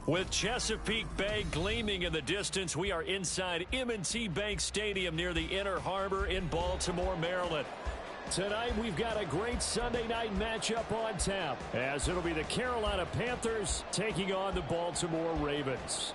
With Chesapeake Bay gleaming in the distance, we are inside M&T Bank Stadium near the Inner Harbor in Baltimore, Maryland. Tonight, we've got a great Sunday night matchup on tap, as it'll be the Carolina Panthers taking on the Baltimore Ravens.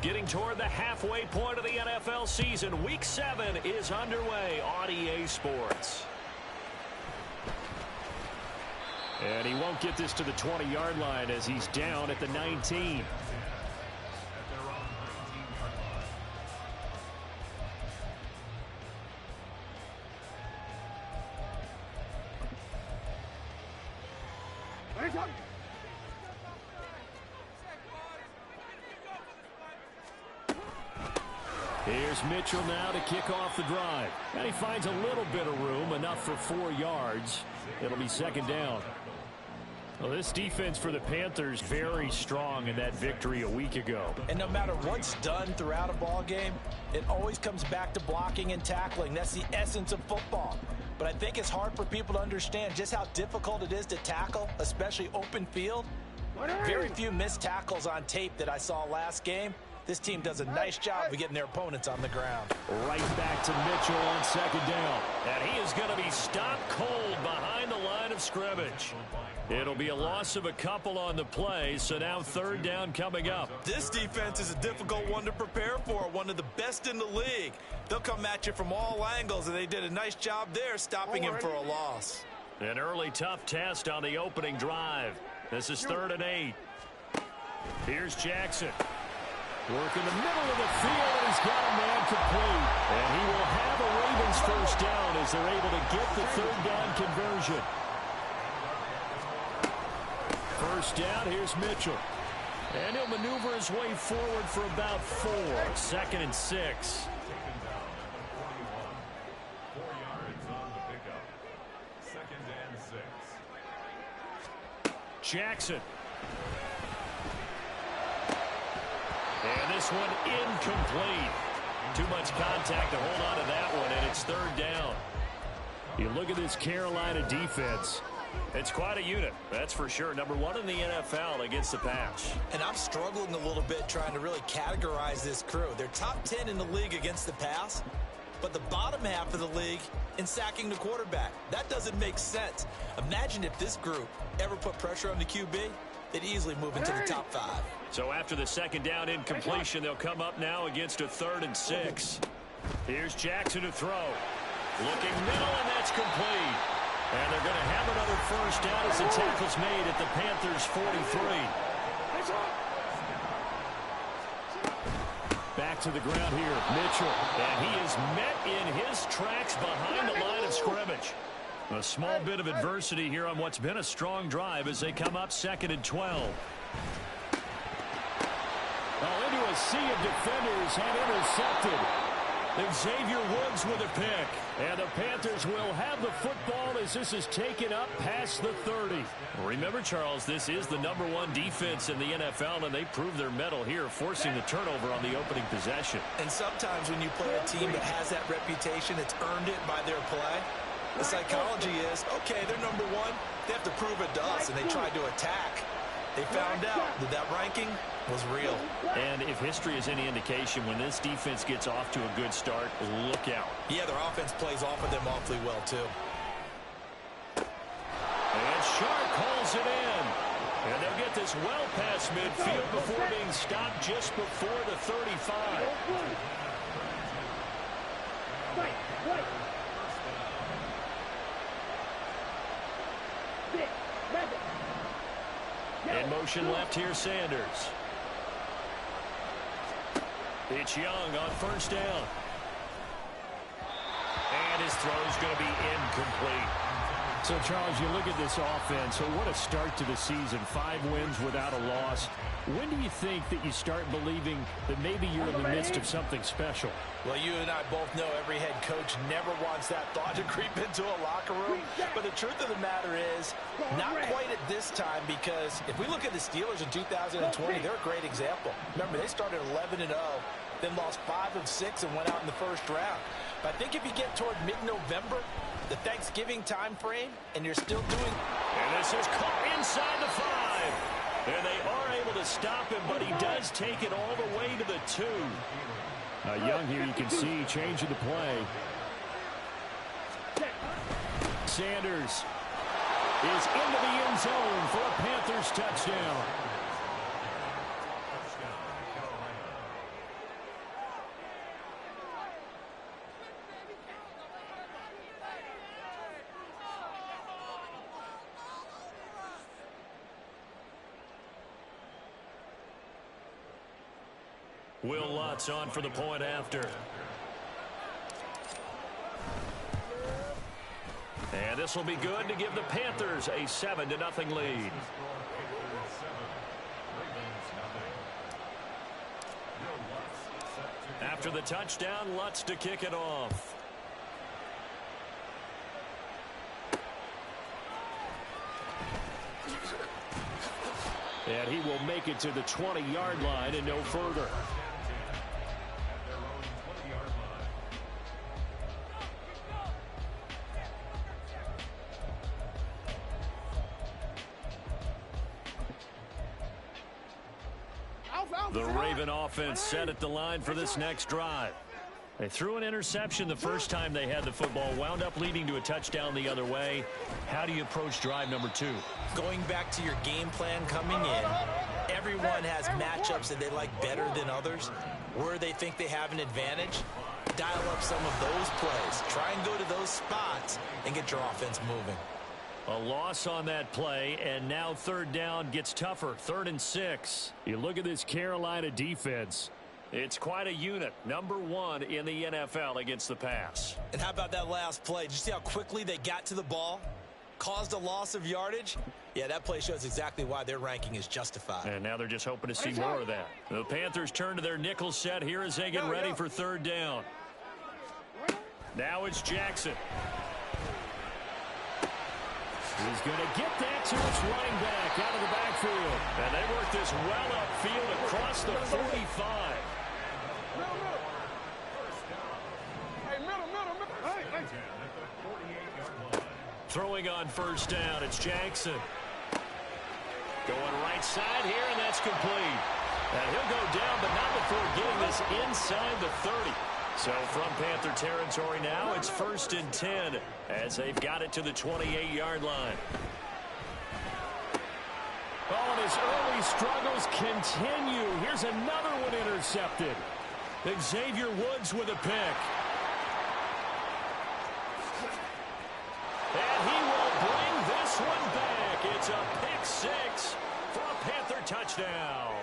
Getting toward the halfway point of the NFL season, Week 7 is underway on EA Sports. And he won't get this to the 20-yard line as he's down at the 19. Here's Mitchell now to kick off the drive. And he finds a little bit of room, enough for 4 yards. It'll be second down. Well, this defense for the Panthers very strong in that victory a week ago. And no matter what's done throughout a ball game, it always comes back to blocking and tackling. That's the essence of football. But I think it's hard for people to understand just how difficult it is to tackle, especially open field. Very few missed tackles on tape that I saw last game. This team does a nice job of getting their opponents on the ground. Right back to Mitchell on second down. And he is going to be stopped cold behind the line of scrimmage. It'll be a loss of a couple on the play, so now third down coming up. This defense is a difficult one to prepare for, one of the best in the league. They'll come at you from all angles, and they did a nice job there stopping him for a loss. An early tough test on the opening drive. This is 3rd and 8. Here's Jackson. Work in the middle of the field, and he's got a man complete. And he will have a Ravens first down as they're able to get the third down conversion. First down, here's Mitchell. And he'll maneuver his way forward for about 4. 2nd and 6. Jackson. And this one incomplete. Too much contact to hold on to that one, and it's third down. You look at this Carolina defense. It's quite a unit, that's for sure. Number 1 in the NFL against the pass. And I'm struggling a little bit trying to really categorize this crew. They're top 10 in the league against the pass, but the bottom half of the league in sacking the quarterback. That doesn't make sense. Imagine if this group ever put pressure on the QB, they'd easily move into the top 5. So after the second down incompletion, they'll come up now against a 3rd and 6. Here's Jackson to throw. Looking middle, and that's complete. And they're going to have another first down as the tackle's made at the Panthers' 43. Back to the ground here, Mitchell. And he is met in his tracks behind the line of scrimmage. A small bit of adversity here on what's been a strong drive as they come up 2nd and 12. Oh, into a sea of defenders and intercepted. Xavier Woods with a pick. And the Panthers will have the football as this is taken up past the 30. Remember, Charles, this is the number 1 defense in the NFL, and they prove their mettle here, forcing the turnover on the opening possession. And sometimes when you play a team that has that reputation, it's earned it by their play. The psychology is, okay, they're number 1. They have to prove it to us, and they tried to attack. They found out that that ranking was real. And if history is any indication, when this defense gets off to a good start, look out. Yeah, their offense plays off of them awfully well, too. And Shark holds it in. And they'll get this well past midfield before being stopped just before the 35. In motion left here, Sanders. It's Young on first down. And his throw is going to be incomplete. So, Charles, you look at this offense, so what a start to the season. 5 wins without a loss. When do you think that you start believing that maybe you're in the midst of something special? Well, you and I both know every head coach never wants that thought to creep into a locker room. But the truth of the matter is, not quite at this time, because if we look at the Steelers in 2020, they're a great example. Remember, they started 11-0, then lost 5 of 6 and went out in the first round. But I think if you get toward mid-November, the Thanksgiving time frame, and you're still doing... And this is caught inside the 5. And they are able to stop him, but he does take it all the way to the 2. Young here, you can see, changing the play. Sanders is into the end zone for a Panthers touchdown. Will Lutz on for the point after. And this will be good to give the Panthers a 7-0 lead. After the touchdown, Lutz to kick it off. And he will make it to the 20-yard line and no further. The Raven offense set at the line for this next drive. They threw an interception the first time they had the football, wound up leading to a touchdown the other way. How do you approach drive number 2? Going back to your game plan coming in, everyone has matchups that they like better than others. Where they think they have an advantage, dial up some of those plays. Try and go to those spots and get your offense moving. A loss on that play, and now third down gets tougher. 3rd and 6. You look at this Carolina defense. It's quite a unit. Number 1 in the NFL against the pass. And how about that last play? Did you see how quickly they got to the ball? Caused a loss of yardage? Yeah, that play shows exactly why their ranking is justified. And now they're just hoping to see more of that. The Panthers turn to their nickel set here as they get ready for 3rd down. Now it's Jackson. He's going to get that to his running back out of the backfield. And they work this well upfield across the 45. Throwing on 1st down, it's Jackson. Going right side here, and that's complete. And he'll go down, but not before getting this inside the 30. So from Panther territory now, it's 1st and 10 as they've got it to the 28-yard line. Oh, and his early struggles continue. Here's another one intercepted. Xavier Woods with a pick. And he will bring this one back. It's a pick 6 for a Panther touchdown.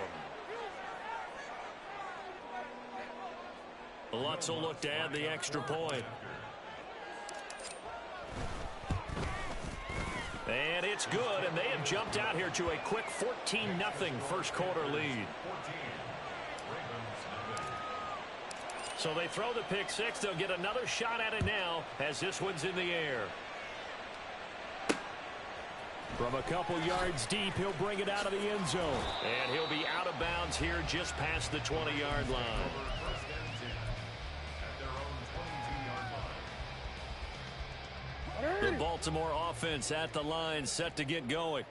Lutz will look to add the extra point. And it's good, and they have jumped out here to a quick 14-0 first quarter lead. So they throw the pick 6. They'll get another shot at it now as this one's in the air. From a couple yards deep, he'll bring it out of the end zone. And he'll be out of bounds here just past the 20-yard line. The Baltimore offense at the line, set to get going.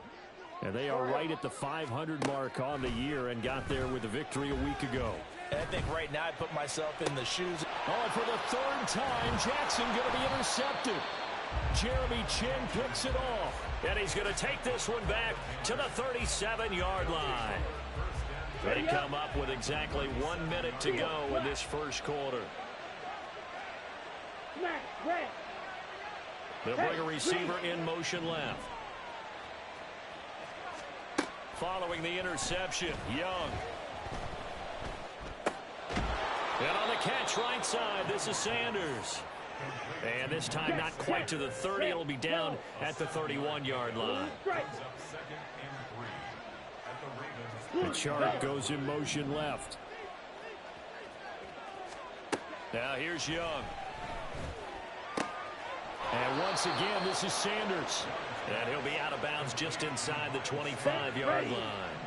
And they are right at the 500 mark on the year and got there with a victory a week ago. I think right now I put myself in the shoes. Oh, and for the 3rd time, Jackson going to be intercepted. Jeremy Chin picks it off. And he's going to take this one back to the 37-yard line. They come up with exactly 1 minute to go in this first quarter. They'll bring a receiver in motion left. Following the interception, Young. And on the catch right side, this is Sanders. And this time not quite to the 30. It'll be down at the 31-yard line. The chart goes in motion left. Now here's Young. And once again, this is Sanders. And he'll be out of bounds just inside the 25-yard line.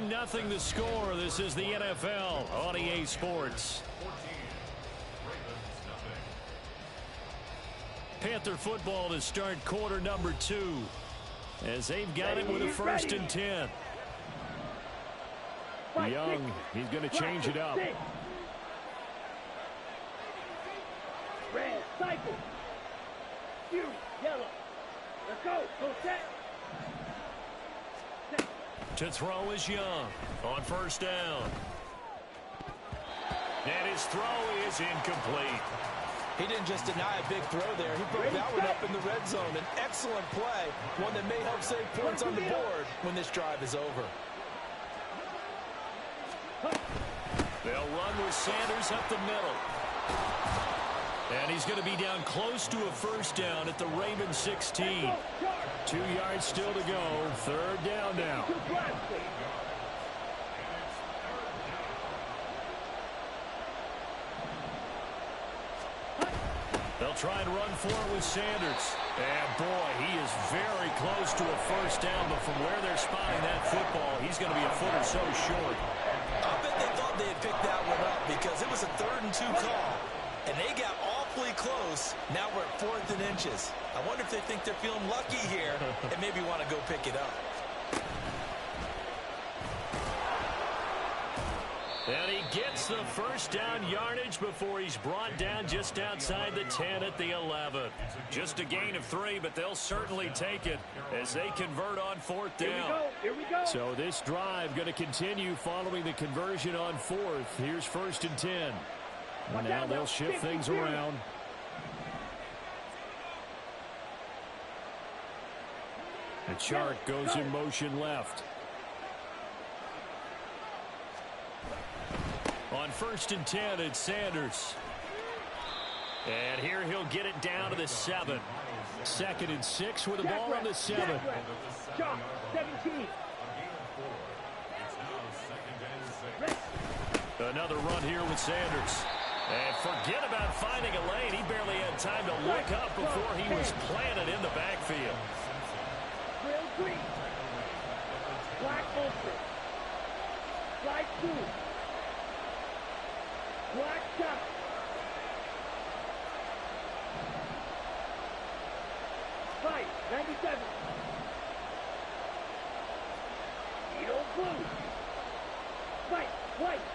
Nothing the score. This is the NFL on EA Sports. Panther football to start quarter number 2 as they've got it with a 1st and 10. Young, he's going to change it up. Red, cycle. You, yellow. Let's go. Go set. To throw is Young on 1st down. And his throw is incomplete. He didn't just deny a big throw there. He broke that one up in the red zone. An excellent play, one that may help save points on the board when this drive is over. They'll run with Sanders up the middle. And he's going to be down close to a 1st down at the Ravens 16. 2 yards still to go. 3rd down now. They'll try and run for it with Sanders. And boy, he is very close to a 1st down, but from where they're spotting that football, he's going to be a foot or so short. I bet they thought they had picked that one up because it was a 3rd and 2 call. And they got awfully close. Now we're at 4th and inches. I wonder if they think they're feeling lucky here and maybe want to go pick it up. And he gets the 1st down yardage before he's brought down just outside the 10 at the 11. Just a gain of 3, but they'll certainly take it as they convert on 4th down. Here we go. So this drive going to continue following the conversion on 4th. Here's 1st and 10. Now they'll shift things around. The chart goes in motion left. On 1st and 10, it's Sanders. And here he'll get it down to the 7. 2nd and 6 with the ball on the 7. 17. Another run here with Sanders. And forget about finding a lane. He barely had time to look up before he was planted in the backfield. Real green. Black ultra. Black 2. Black shot. White, 97. Needle blue. White, white.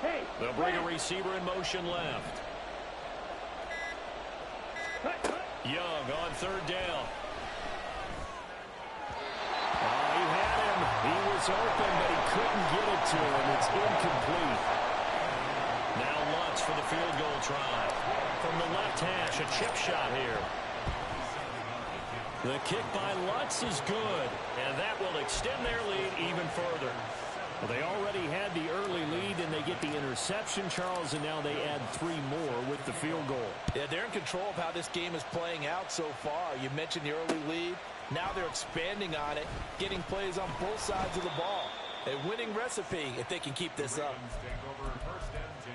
Hey, They'll bring a receiver in motion left. Young on 3rd down. He had him. He was open, but he couldn't get it to him. It's incomplete. Now Lutz for the field goal try. From the left hash, a chip shot here. The kick by Lutz is good, and that will extend their lead even further. Well, they already had the early lead, and they get the interception, Charles, and now they add 3 more with the field goal. Yeah, they're in control of how this game is playing out so far. You mentioned the early lead. Now they're expanding on it, getting plays on both sides of the ball. A winning recipe if they can keep this up. Take over 1st and 10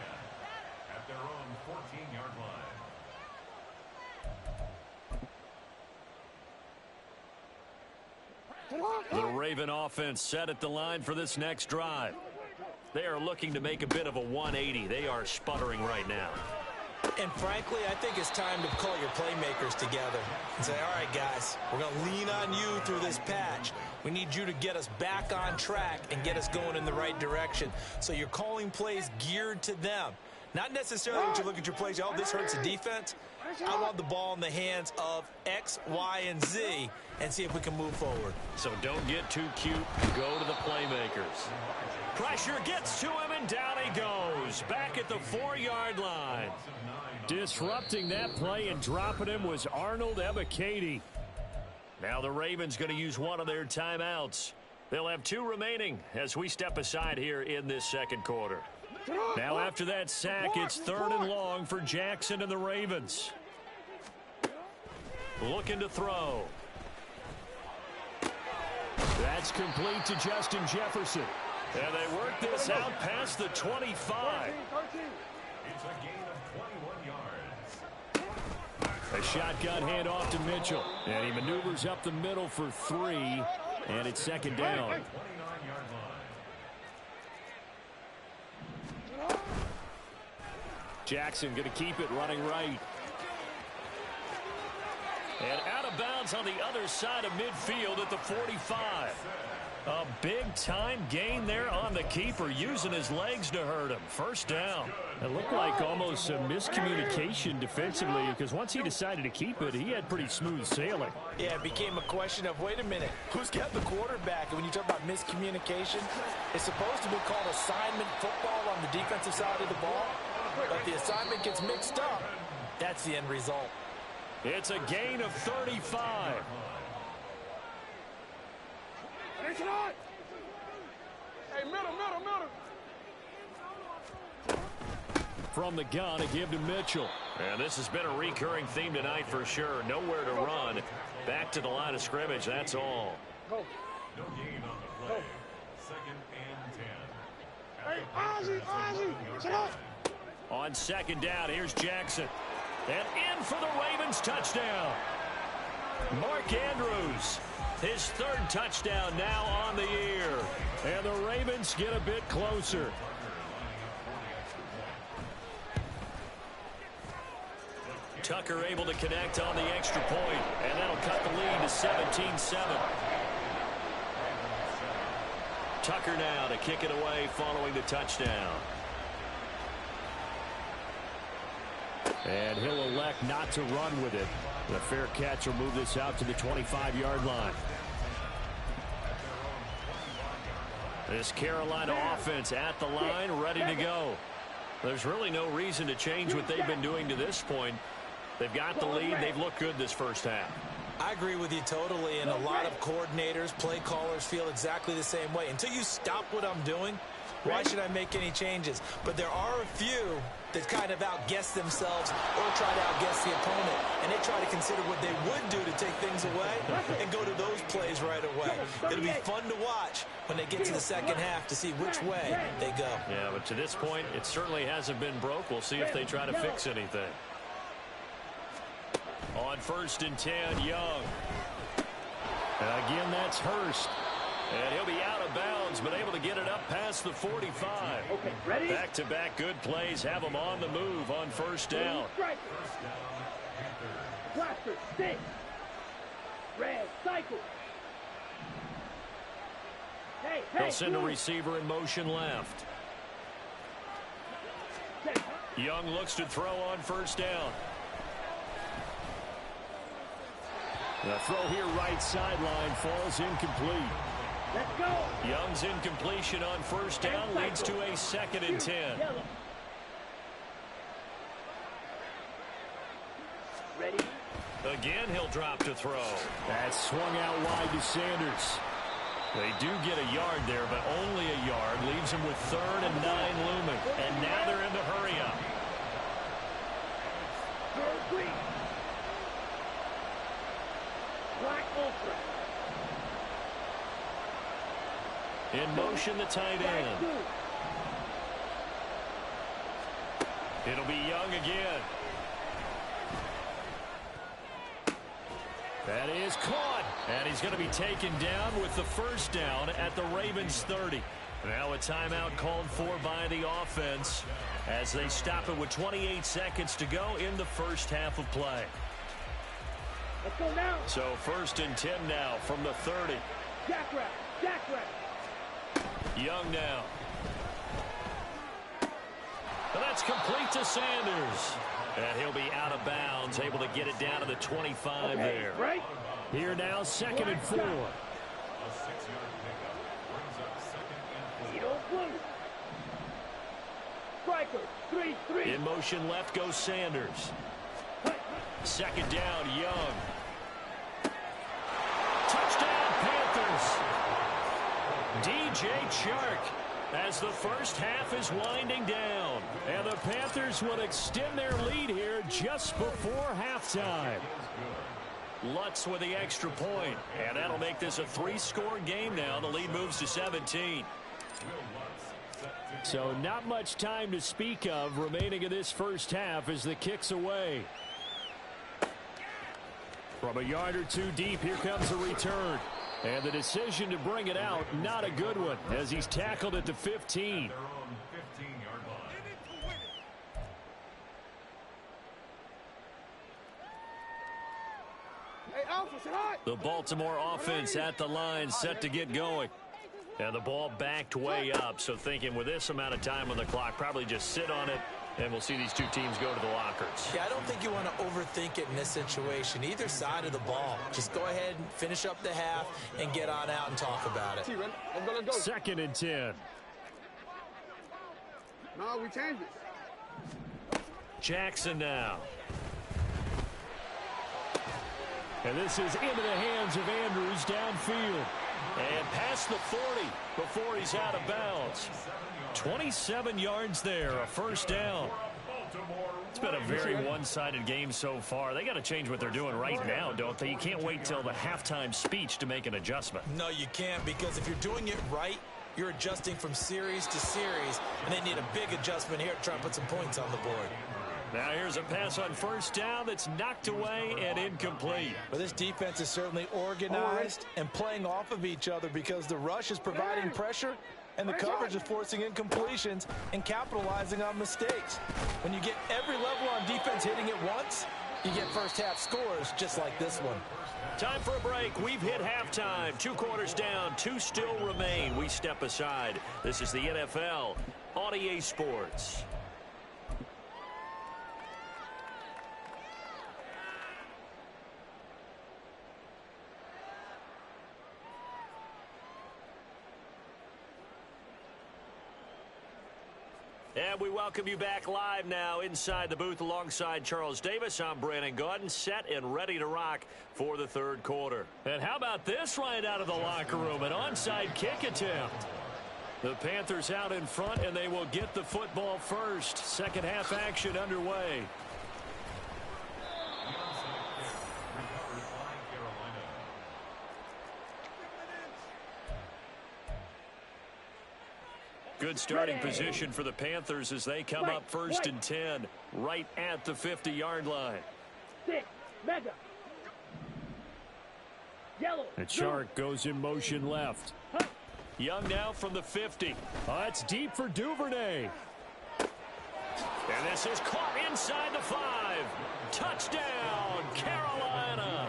at their own 14-yard line. The Raven offense set at the line for this next drive. They are looking to make a bit of a 180. They are sputtering right now. And frankly, I think it's time to call your playmakers together and say, all right, guys, we're going to lean on you through this patch. We need you to get us back on track and get us going in the right direction. So you're calling plays geared to them. Not necessarily what you look at your plays. Oh, this hurts the defense. I want the ball in the hands of X, Y, and Z and see if we can move forward. So don't get too cute. Go to the playmakers. Pressure gets to him, and down he goes. Back at the 4-yard line. Disrupting that play and dropping him was Arnold Ebiketie. Now the Ravens going to use one of their timeouts. They'll have 2 remaining as we step aside here in this second quarter. Now after that sack, it's 3rd and long for Jackson and the Ravens. Looking to throw. That's complete to Justin Jefferson. And they work this out past the 25. It's a gain of 21 yards. A shotgun handoff to Mitchell. And he maneuvers up the middle for 3. And it's 2nd down. 29-yard line. Jackson going to keep it running right. And out of bounds on the other side of midfield at the 45. A big-time gain there on the keeper, using his legs to hurt him. 1st down. It looked like almost a miscommunication defensively, because once he decided to keep it, he had pretty smooth sailing. Yeah, it became a question of, wait a minute, who's got the quarterback? And when you talk about miscommunication, it's supposed to be called assignment football on the defensive side of the ball. But if the assignment gets mixed up, that's the end result. It's a gain of 35. Hey, middle. From the gun, a give to Mitchell. And this has been a recurring theme tonight for sure. Nowhere to run. Back to the line of scrimmage, that's all. No gain on the play. 2nd and 10. Hey, Ozzie, sit up. On 2nd down, here's Jackson. And in for the Ravens touchdown. Mark Andrews, his 3rd touchdown now on the year. And the Ravens get a bit closer. Tucker able to connect on the extra point, and that'll cut the lead to 17-7. Tucker now to kick it away following the touchdown. And he'll elect not to run with it. The fair catch will move this out to the 25-yard line. This Carolina offense at the line, ready to go. There's really no reason to change what they've been doing to this point. They've got the lead. They've looked good this 1st half. I agree with you totally, and a lot of coordinators, play callers feel exactly the same way. Until you stop what I'm doing, why should I make any changes? But there are a few that kind of outguess themselves or try to outguess the opponent, and they try to consider what they would do to take things away and go to those plays right away. It'll be fun to watch when they get to the 2nd half to see which way they go. Yeah, but to this point, it certainly hasn't been broke. We'll see if they try to fix anything. On 1st and 10, Young. Again, that's Hurst. And he'll be out of bounds, but able to get it up past the 45. Okay, ready? Back-to-back good plays have them on the move on 1st down. Blaster, stick. Red, cycle. Hey, They'll send a receiver in motion left. Young looks to throw on 1st down. The throw here right sideline falls incomplete. Let's go. Young's incompletion on 1st down leads to a 2nd and 10. Ready? Again, he'll drop to throw. That's swung out wide to Sanders. They do get a yard there, but only a yard. Leaves him with 3rd and 9 looming. And now they're in the hurry-up. Black Ultra. In motion, the tight end. It'll be Young again. That is caught. And he's going to be taken down with the 1st down at the Ravens 30. Now a timeout called for by the offense as they stop it with 28 seconds to go in the 1st half of play. Let's go now. So 1st and 10 now from the 30. Jackrabbit, Jackrabbit. Young now. And That's complete to Sanders. And he'll be out of bounds, able to get it down to the 25 there. Right. Here now, 2nd and 4. A 6-yard pickup brings up 2nd and 4. You don't play. Striker, 3-3. In motion left goes Sanders. 2nd down, Young. Touchdown, Panthers. DJ Chark as the first half is winding down. And the Panthers will extend their lead here just before halftime. Lutz with the extra point, and that'll make this a 3-score game now. The lead moves to 17. So not much time to speak of remaining in this first half as the kick's away. From a yard or two deep, here comes a return. And the decision to bring it out, not a good one, as he's tackled at the 15. Their own 15-yard line. Hey, Alpha, say hi. The Baltimore offense at the line, set to get going. And the ball backed way up, so thinking with this amount of time on the clock, probably just sit on it, and we'll see these two teams go to the lockers. Yeah, I don't think you want to overthink it in this situation. Either side of the ball. Just go ahead and finish up the half and get on out and talk about it. Let's go. 2nd and 10. No, we changed it. Jackson now. And this is into the hands of Andrews downfield. And past the 40 before he's out of bounds. 27 yards there, a first down. It's been a very one-sided game so far. They got to change what they're doing right now, don't they? You can't wait till the halftime speech to make an adjustment. No, you can't, because if you're doing it right, you're adjusting from series to series, and they need a big adjustment here to try and put some points on the board. Now here's a pass on first down that's knocked away and incomplete. But this defense is certainly organized and playing off of each other, because the rush is providing pressure and the coverage is forcing incompletions and capitalizing on mistakes. When you get every level on defense hitting it once, you get first half scores just like this one. Time for a break. We've hit halftime. 2 quarters down, 2 still remain. We step aside. This is the NFL on EA Sports. And we welcome you back live now inside the booth alongside Charles Davis. I'm Brandon Gaudin, set and ready to rock for the 3rd quarter. And how about this right out of the locker room? An onside kick attempt. The Panthers out in front, and they will get the football first. Second half action underway. Good starting position for the Panthers as they come up 1st and 10, right at the 50-yard line. 6, mega. Yellow. And Chark goes in motion left. Young now from the 50. Oh, it's deep for Duvernay. And this is caught inside the 5. Touchdown, Carolina.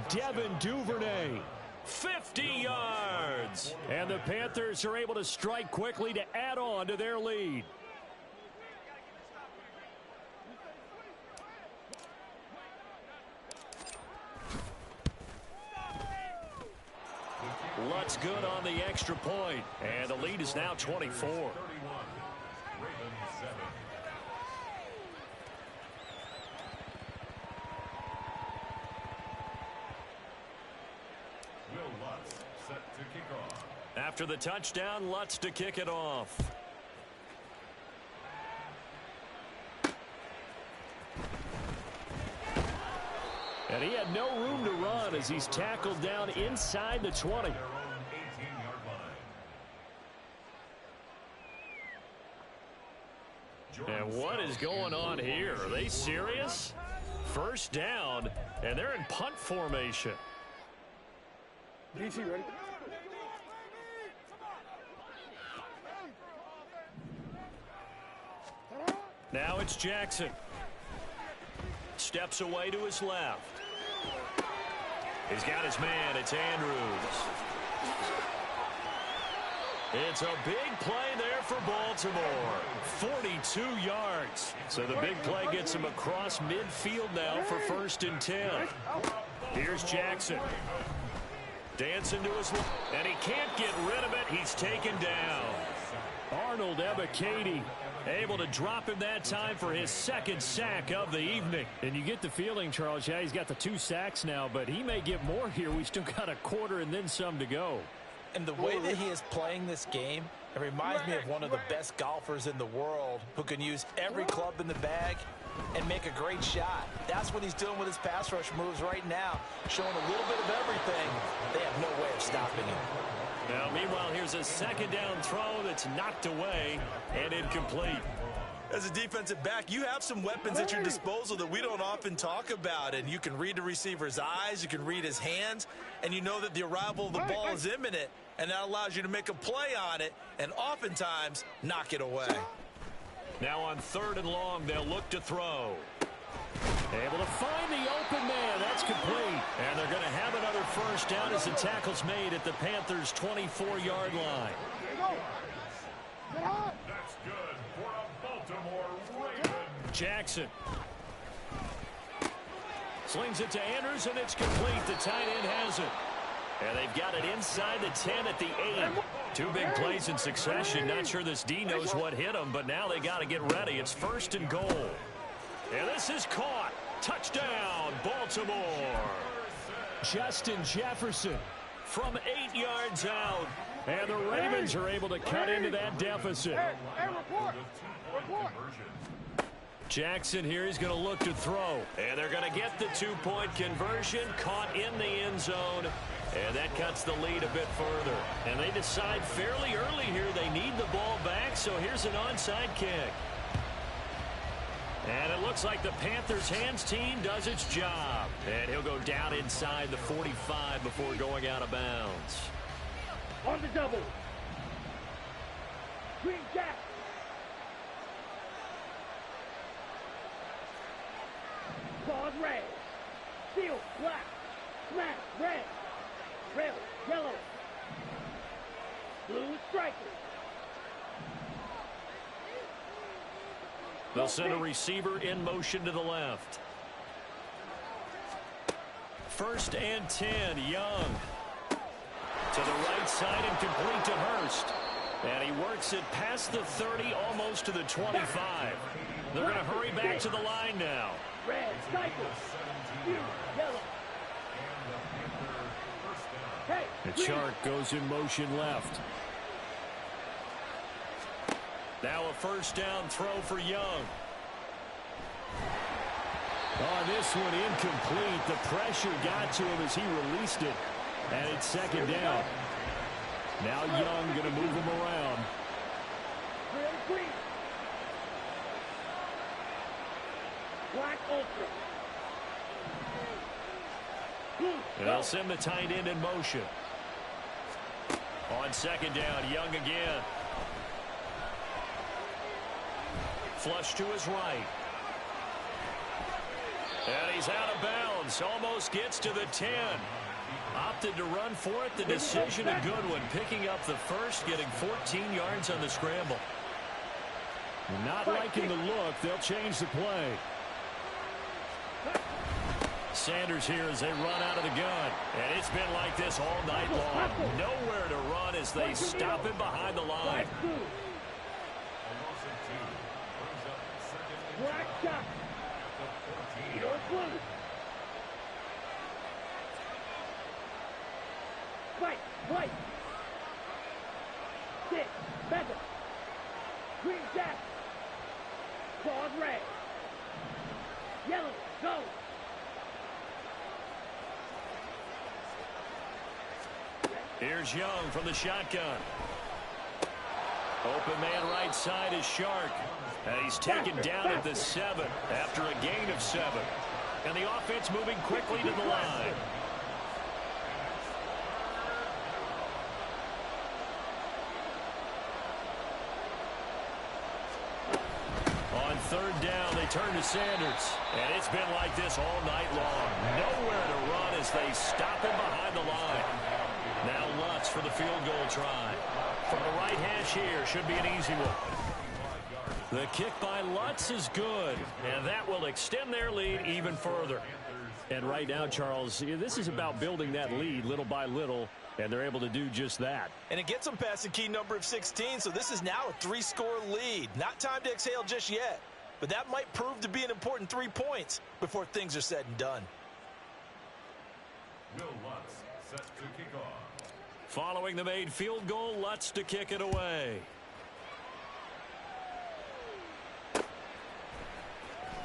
Devin Duvernay. 50 yards. And the Panthers are able to strike quickly to add on to their lead. Lutz good on the extra point. And the lead is now 24. 31. Ravens 7. Set to kick off. After the touchdown, Lutz to kick it off. And he had no room to run as he's tackled down inside the 20. Their own 18-yard line. And what is going on here? Are they serious? First down, and they're in punt formation. DC ready? Now it's Jackson. Steps away to his left. He's got his man. It's Andrews. It's a big play there for Baltimore. 42 yards. So the big play gets him across midfield now for 1st and 10. Here's Jackson. Dancing to his left, and he can't get rid of it. He's taken down. Arnold Ebiketie able to drop him that time for his 2nd sack of the evening. And you get the feeling, Charles, yeah, he's got the 2 sacks now, but he may get more here. We still got a quarter and then some to go. And the way that he is playing this game, it reminds me of one of the best golfers in the world who can use every club in the bag and make a great shot. That's what he's doing with his pass rush moves right now, showing a little bit of everything. They have no way of stopping him. Now, meanwhile, here's a 2nd down throw that's knocked away and incomplete. As a defensive back, you have some weapons at your disposal that we don't often talk about, and you can read the receiver's eyes, you can read his hands, and you know that the arrival of the ball is imminent, and that allows you to make a play on it and oftentimes knock it away. Now on 3rd and long, they'll look to throw. Able to find the open man. That's complete. And they're going to have another 1st down as the tackle's made at the Panthers' 24-yard line. That's good for a Baltimore Raven. Jackson slings it to Andrews, and it's complete. The tight end has it. And they've got it inside the 10 at the 8. 2 big plays in succession. Not sure this D knows what hit him, but now they got to get ready. It's 1st and goal. And this is caught. Touchdown, Baltimore. Justin Jefferson from 8 yards out. And the Ravens are able to cut into that deficit. Report. Jackson here is going to look to throw. And they're going to get the 2-point conversion. Caught in the end zone. And that cuts the lead a bit further. And they decide fairly early here they need the ball back. So here's an onside kick. And it looks like the Panthers' hands team does its job. And he'll go down inside the 45 before going out of bounds. On the double. Green Jack. Claws red. Steel black. Smash red. Rail yellow. Blue strikers. They'll send a receiver in motion to the left. 1st and 10, Young. To the right side and complete to Hurst. And he works it past the 30, almost to the 25. They're going to hurry back to the line now. Red cycle. Blue yellow. Hey, The Shark goes in motion left. Now a 1st down throw for Young. On this one, incomplete. The pressure got to him as he released it. And it's 2nd down. Now Young going to move him around. green. Black ultra. And they'll send the tight end in motion. On 2nd down, Young again. Flush to his right. And he's out of bounds. Almost gets to the 10. Opted to run for it. The decision a good one. Picking up the 1st, getting 14 yards on the scramble. Not liking the look. They'll change the play. Sanders here as they run out of the gun. And it's been like this all night long. Nowhere to run as they stop him behind the line. Black shot. Your blue. White. Stick. Mega. Green jack. Claws red. Yellow. Go. Here's Young from the shotgun. Open man right side is Shark. And he's taken down at the 7 after a gain of 7. And the offense moving quickly to the line. On 3rd down, they turn to Sanders. And it's been like this all night long. Nowhere to run as they stop him behind the line. Now Lutz for the field goal try. From the right hash here, should be an easy one. The kick by Lutz is good, and that will extend their lead even further. And right now, Charles, this is about building that lead little by little, and they're able to do just that. And it gets them past the key number of 16, so this is now a 3-score lead. Not time to exhale just yet, but that might prove to be an important 3 points before things are said and done. Will Lutz set to kick off. Following the made field goal, Lutz to kick it away.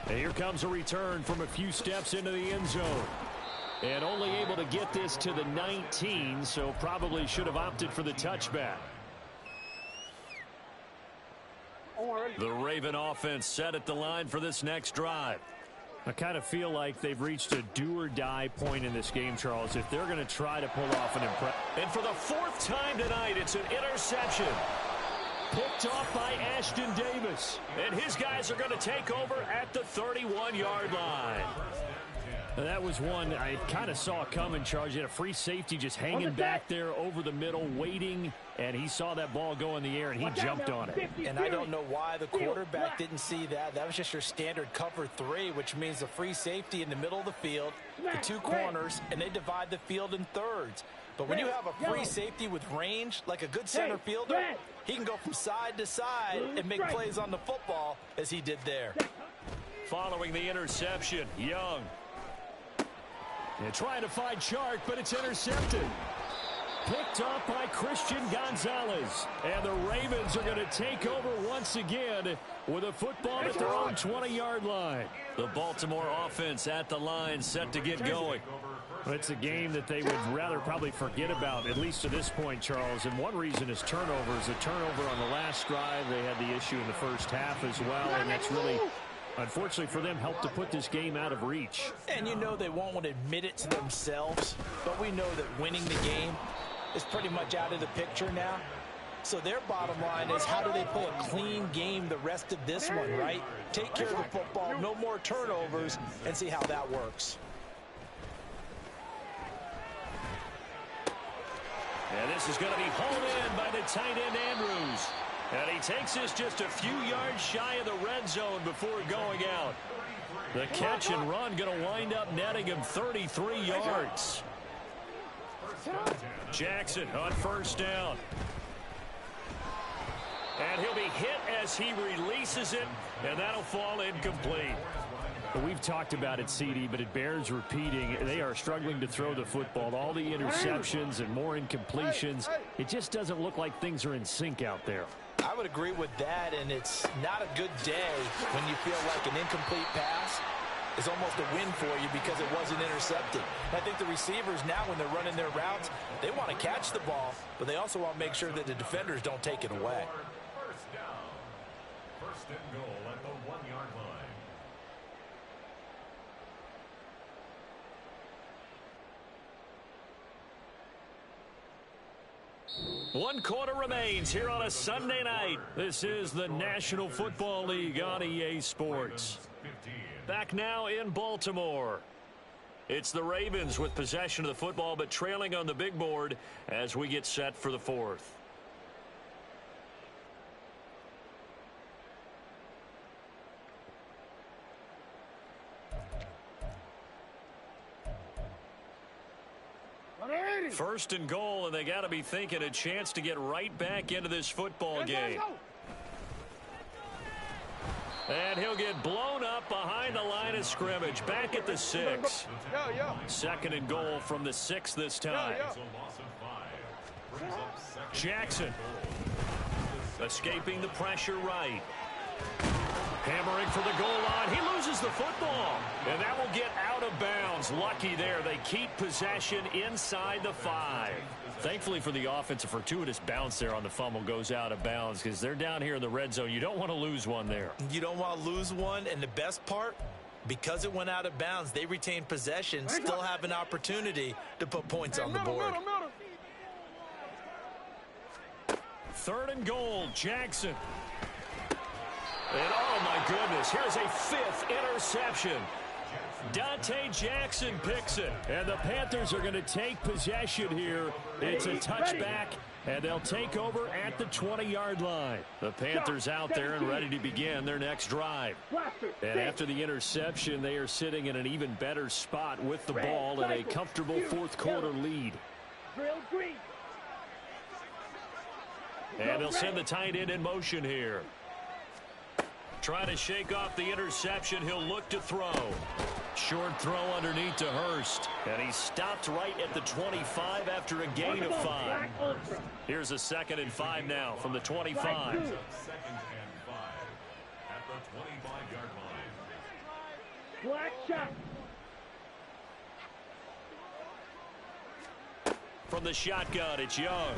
And here comes a return from a few steps into the end zone. And only able to get this to the 19, so probably should have opted for the touchback. The Raven offense set at the line for this next drive. I kind of feel like they've reached a do-or-die point in this game, Charles, if they're going to try to pull off an impress. And for the 4th time tonight, it's an interception. Picked off by Ashton Davis. And his guys are going to take over at the 31-yard line. That was one I kind of saw coming, Charles. You had a free safety just hanging back there over the middle, waiting, and he saw that ball go in the air, and he jumped on it. And I don't know why the quarterback didn't see that. That was just your standard cover 3, which means the free safety in the middle of the field, the 2 corners, and they divide the field in thirds. But when you have a free safety with range, like a good center fielder, he can go from side to side and make plays on the football as he did there. Following the interception, Young. And trying to find Chark, but it's intercepted. Picked off by Christian Gonzalez. And the Ravens are going to take over once again with a football at their own 20-yard line. The Baltimore offense at the line, set to get going. Well, it's a game that they would rather probably forget about, at least to this point, Charles. And one reason is turnovers. A turnover on the last drive. They had the issue in the first half as well, and that's really, unfortunately for them, helped to put this game out of reach. And you know they won't want to admit it to themselves, but we know that winning the game is pretty much out of the picture now. So their bottom line is, how do they play a clean game the rest of this one, right? Take care of the football, no more turnovers, and see how that works. And this is going to be hauled in by the tight end, Andrews. And he takes this just a few yards shy of the red zone before going out. The catch and run going to wind up netting him 33 yards. Jackson on first down. And he'll be hit as he releases it, and that'll fall incomplete. We've talked about it, CD, but it bears repeating. They are struggling to throw the football. All the interceptions and more incompletions. It just doesn't look like things are in sync out there. I would agree with that, and it's not a good day when you feel like an incomplete pass is almost a win for you because it wasn't intercepted. I think the receivers now, when they're running their routes, they want to catch the ball, but they also want to make sure that the defenders don't take it away. First down. First and goal at the 1-yard line. One quarter remains here on a Sunday night. This is the National Football League on EA Sports. Back now in Baltimore. It's the Ravens with possession of the football, but trailing on the big board as we get set for the 4th. First and goal, and they got to be thinking a chance to get right back into this football game. And he'll get blown up behind the line of scrimmage, back at the 6. Second and goal from the 6 this time. Jackson escaping the pressure right. Hammering for the goal line. He loses the football. And that will get out of bounds. Lucky there. They keep possession inside the 5. Thankfully for the offense, a fortuitous bounce there on the fumble goes out of bounds because they're down here in the red zone. You don't want to lose one there. You don't want to lose one. And the best part, because it went out of bounds, they retain possession, still have an opportunity to put points on the board. Third and goal, Jackson. And oh my goodness, here's a 5th interception. Dante Jackson picks it. And the Panthers are going to take possession here. It's a touchback And they'll take over at the 20-yard line. The Panthers out there and ready to begin their next drive. And after the interception, they are sitting in an even better spot with the ball and a comfortable fourth-quarter lead. And they'll send the tight end in motion here. Trying to shake off the interception. He'll look to throw. Short throw underneath to Hurst. And he stopped right at the 25 after a gain of 5. Here's a 2nd and 5 now from the 25. 2nd and 5 at the 25-yard line. Black shot. From the shotgun, it's Young.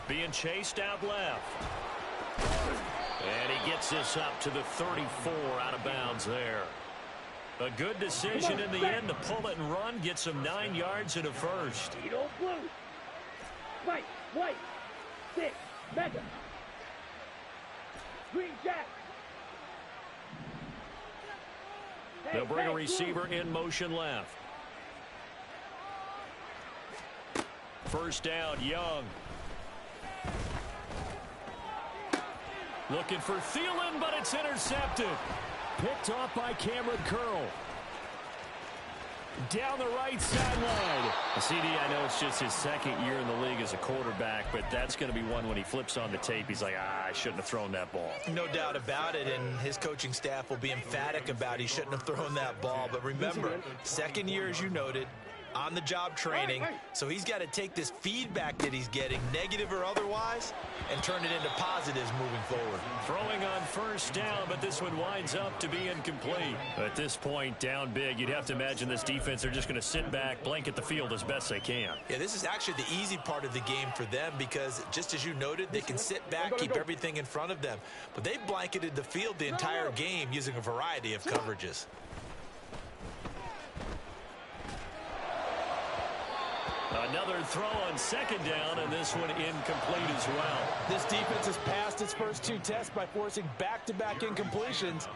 Being chased out left. And he gets this up to the 34 out of bounds there. A good decision in the end to pull it and run. Gets him 9 yards and a first. Blue. White. 6. Mega. Green Jack. They'll bring a receiver in motion left. First down, Young. Looking for Thielen, but it's intercepted. Picked off by Cameron Curl. Down the right sideline. CD, I know it's just his 2nd year in the league as a quarterback, but that's going to be one when he flips on the tape. He's like, I shouldn't have thrown that ball. No doubt about it, and his coaching staff will be emphatic about he shouldn't have thrown that ball. But remember, 2nd year, as you noted, on-the-job training, so he's got to take this feedback that he's getting, negative or otherwise, and turn it into positives moving forward. Throwing on first down, but this one winds up to be incomplete. At this point, down big, you'd have to imagine this defense, they're just going to sit back, blanket the field as best they can. Yeah, this is actually the easy part of the game for them because, just as you noted, they can sit back, keep everything in front of them. But they've blanketed the field the entire game using a variety of coverages. Another throw on 2nd down, and this one incomplete as well. This defense has passed its first 2 tests by forcing back-to-back incompletions.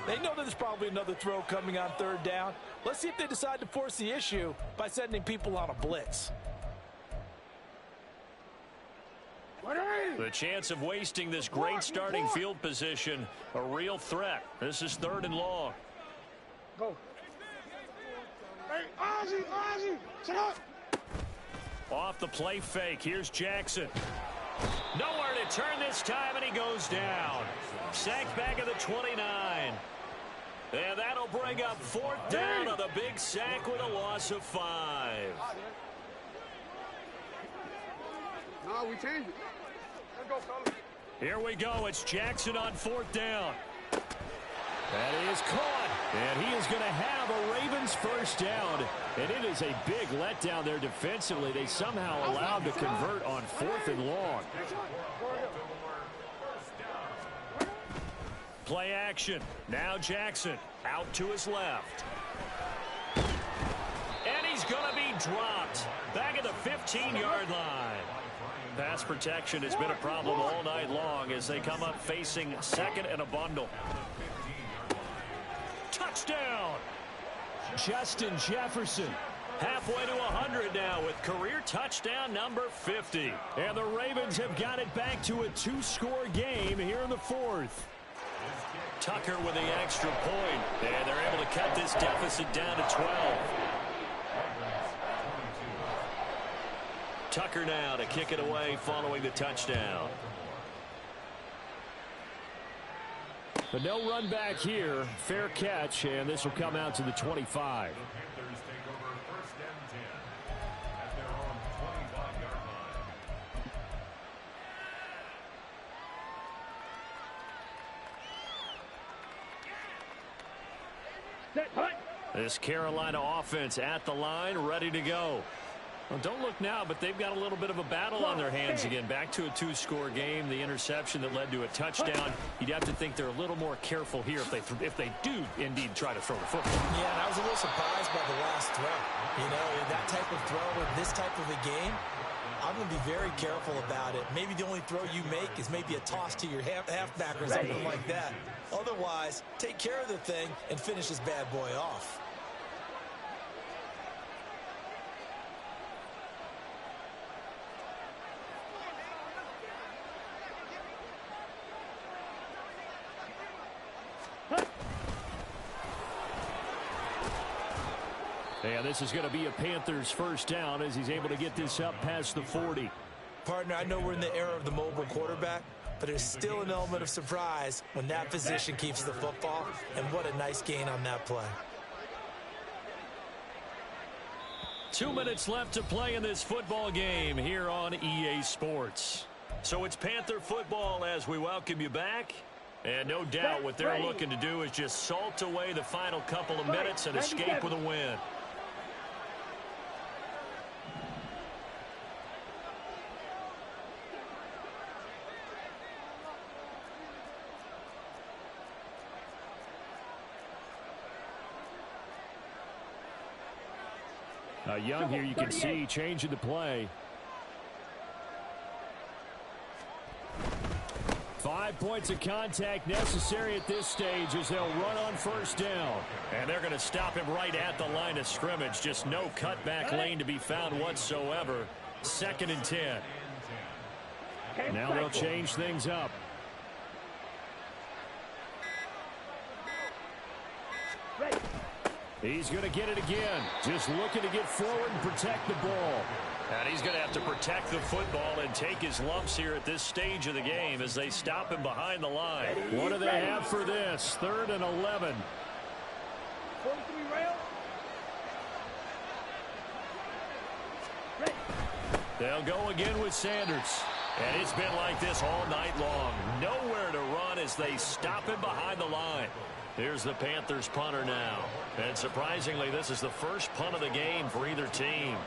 They know that there's probably another throw coming on 3rd down. Let's see if they decide to force the issue by sending people on a blitz. The chance of wasting this great starting field position, a real threat. This is 3rd and long. Go. Hey, Ozzy, shut up. Off the play fake, here's Jackson. Nowhere to turn this time, and he goes down. Sacked back at the 29. And that'll bring up 4th down on the big sack with a loss of 5. No, we changed it. Let's go, fellas. Here we go. It's Jackson on 4th down. That is caught, and he is going to have a Ravens first down. And it is a big letdown there defensively. They somehow allowed to convert on 4th and long. Play action. Now Jackson out to his left. And he's going to be dropped back at the 15-yard line. Pass protection has been a problem all night long as they come up facing 2nd and a bundle. Touchdown! Justin Jefferson halfway to 100 now with career touchdown number 50. And the Ravens have got it back to a 2-score game here in the 4th. Tucker with the extra point. And they're able to cut this deficit down to 12. Tucker now to kick it away following the touchdown. But no run back here. Fair catch, and this will come out to the 25. The Panthers take over 1st and 10 at their own 25-yard line. Set, hut. This Carolina offense at the line, ready to go. Well, don't look now, but they've got a little bit of a battle on their hands again. Back to a 2-score game. The interception that led to a touchdown. You'd have to think they're a little more careful here if they do indeed try to throw the football. Yeah, and I was a little surprised by the last throw. You know, that type of throw in this type of a game, I'm going to be very careful about it. Maybe the only throw you make is maybe a toss to your halfback or something like that. Otherwise, take care of the thing and finish this bad boy off. And this is going to be a Panthers first down as he's able to get this up past the 40. Partner, I know we're in the era of the mobile quarterback, but there's still an element of surprise when that position keeps the football, and what a nice gain on that play. 2 minutes left to play in this football game here on EA Sports. So it's Panther football as we welcome you back. And no doubt what they're looking to do is just salt away the final couple of minutes and escape with a win. Young here, you can see changing the play. 5 points of contact necessary at this stage as they'll run on first down. And they're going to stop him right at the line of scrimmage. Just no cutback lane to be found whatsoever. 2nd and 10. Now they'll change things up. He's going to get it again. Just looking to get forward and protect the ball. And he's going to have to protect the football and take his lumps here at this stage of the game as they stop him behind the line. What do they have for this? 3rd and 11. 43 rail. They'll go again with Sanders. And it's been like this all night long. Nowhere to run as they stop him behind the line. Here's the Panthers punter now. And surprisingly, this is the first punt of the game for either team.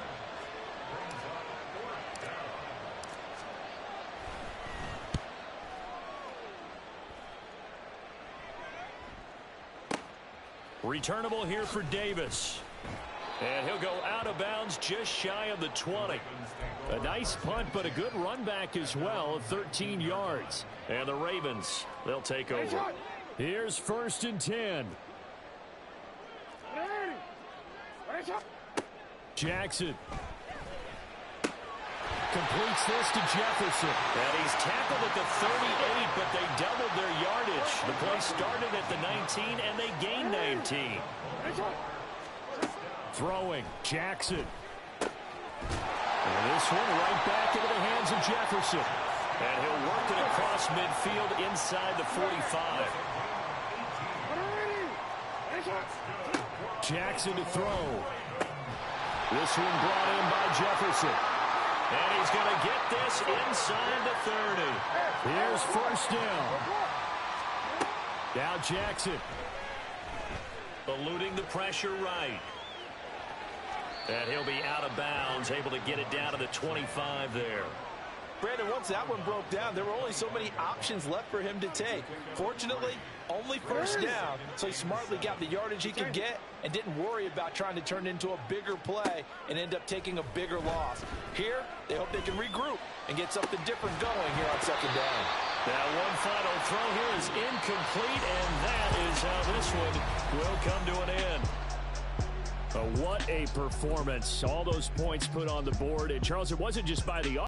Returnable here for Davis. And he'll go out of bounds just shy of the 20. A nice punt, but a good run back as well, 13 yards. And the Ravens, they'll take over. Here's 1st and 10. Jackson completes this to Jefferson. And he's tackled at the 38, but they doubled their yardage. The play started at the 19, and they gained 19. Throwing, Jackson. And this one right back into the hands of Jefferson. And he'll work it across midfield inside the 45. Jackson to throw. This one brought in by Jefferson. And he's going to get this inside the 30. Here's 1st down. Now Jackson. Eluding the pressure right. And he'll be out of bounds, able to get it down to the 25 there. Brandon, once that one broke down, there were only so many options left for him to take. Fortunately, only 1st down, so he smartly got the yardage he could get and didn't worry about trying to turn it into a bigger play and end up taking a bigger loss. Here, they hope they can regroup and get something different going here on 2nd down. Now one final throw here is incomplete, and that is how this one will come to an end. What a performance. All those points put on the board. And Charles, it wasn't just by the